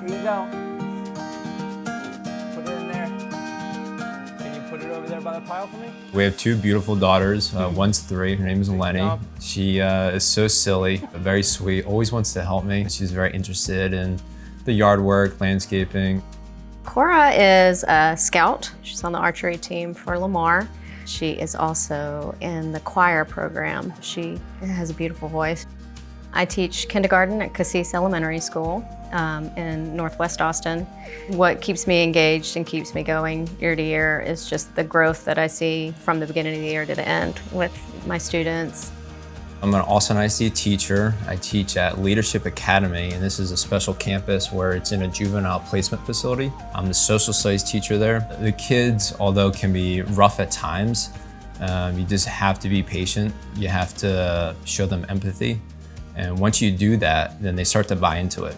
Here you go. Put it in there. Can you put it over there by the pile for me? We have two beautiful daughters. One's 3, her name is Lenny. She is so silly, very sweet, always wants to help me. She's very interested in the yard work, landscaping. Cora is a scout. She's on the archery team for Lamar. She is also in the choir program. She has a beautiful voice. I teach kindergarten at Cassis Elementary School in Northwest Austin. What keeps me engaged and keeps me going year to year is just the growth that I see from the beginning of the year to the end with my students. I'm an Austin ISD teacher. I teach at Leadership Academy, and this is a special campus where it's in a juvenile placement facility. I'm the social studies teacher there. The kids, although can be rough at times, you just have to be patient. You have to show them empathy. And once you do that, then they start to buy into it.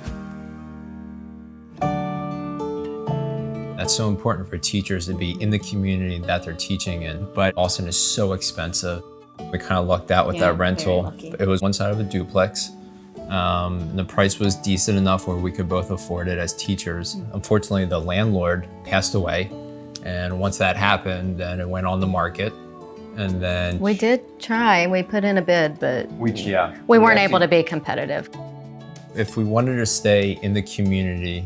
That's so important for teachers to be in the community that they're teaching in. But Austin is so expensive. We kind of lucked out with that rental. It was one side of a duplex. The price was decent enough where we could both afford it as teachers. Unfortunately, the landlord passed away. And once that happened, then it went on the market. And then We did try, we put in a bid, but we weren't able to be competitive. if we wanted to stay in the community,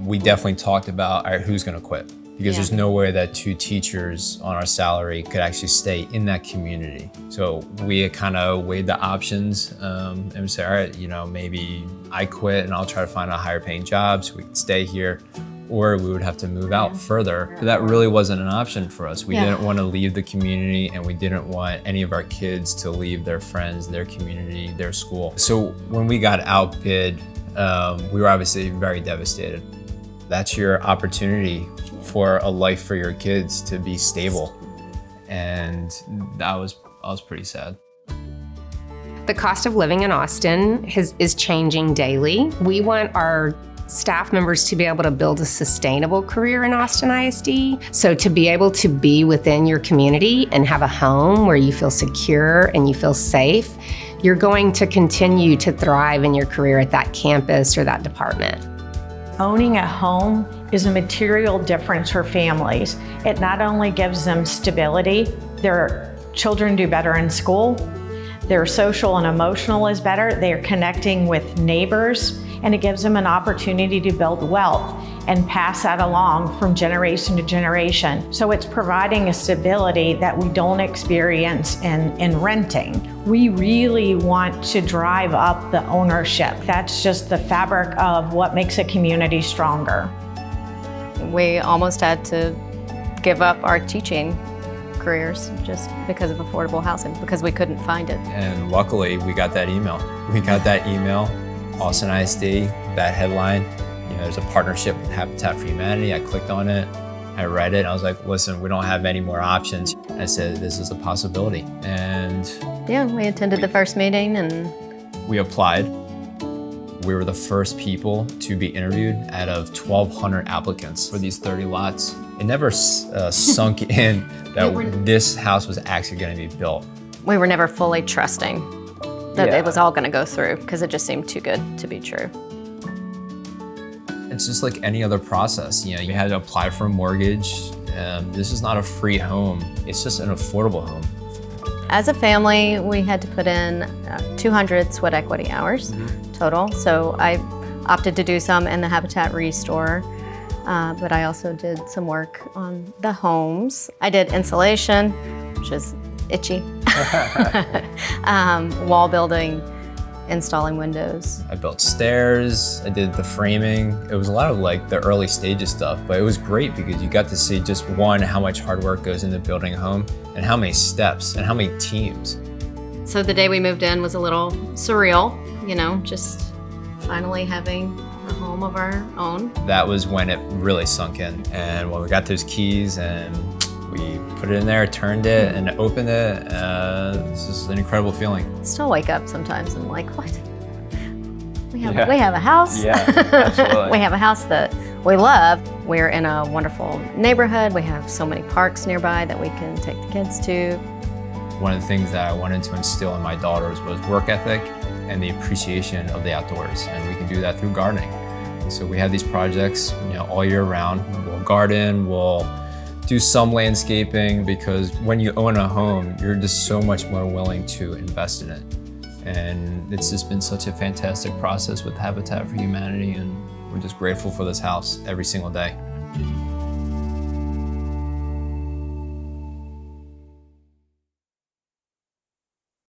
we definitely talked about, all right, who's gonna quit? Because there's no way that 2 teachers on our salary could actually stay in that community. So we kind of weighed the options and we said, all right, you know, maybe I quit and I'll try to find a higher paying job so we can stay here, or we would have to move out further. But that really wasn't an option for us. We didn't want to leave the community, and we didn't want any of our kids to leave their friends, their community, their school. So when we got outbid, we were obviously very devastated. That's your opportunity for a life for your kids to be stable. And I was pretty sad. The cost of living in Austin is changing daily. We want our staff members to be able to build a sustainable career in Austin ISD. So to be able to be within your community and have a home where you feel secure and you feel safe, you're going to continue to thrive in your career at that campus or that department. Owning a home is a material difference for families. It not only gives them stability, their children do better in school, their social and emotional is better, they are connecting with neighbors, and it gives them an opportunity to build wealth and pass that along from generation to generation. So it's providing a stability that we don't experience in renting. We really want to drive up the ownership. That's just the fabric of what makes a community stronger. We almost had to give up our teaching careers just because of affordable housing, because we couldn't find it. And luckily, we got that email. Austin ISD, that headline, you know, there's a partnership with Habitat for Humanity. I clicked on it, I read it, and I was like, listen, we don't have any more options. I said, this is a possibility. And yeah, we attended the first meeting and we applied. We were the first people to be interviewed out of 1,200 applicants for these 30 lots. It never sunk in that this house was actually gonna be built. we were never fully trusting that it was all gonna go through, because it just seemed too good to be true. It's just like any other process. You know, you had to apply for a mortgage. This is not a free home. It's just an affordable home. As a family, we had to put in 200 sweat equity hours total. So I opted to do some in the Habitat Restore, but I also did some work on the homes. I did insulation, which is itchy, wall building, installing windows. I built stairs, I did the framing. It was a lot of like the early stages stuff, but it was great because you got to see just one, how much hard work goes into building a home and how many steps and how many teams. So the day we moved in was a little surreal, you know, just finally having a home of our own. That was when it really sunk in. And when we got those keys and we put it in there, turned it and opened it, it's just an incredible feeling. Still wake up sometimes and I'm like, what? We have a house. Yeah, absolutely. We have a house that we love. We're in a wonderful neighborhood. We have so many parks nearby that we can take the kids to. One of the things that I wanted to instill in my daughters was work ethic and the appreciation of the outdoors. And we can do that through gardening. So we have these projects, all year round. We'll garden, we'll do some landscaping, because when you own a home, you're just so much more willing to invest in it. And it's just been such a fantastic process with Habitat for Humanity, and we're just grateful for this house every single day.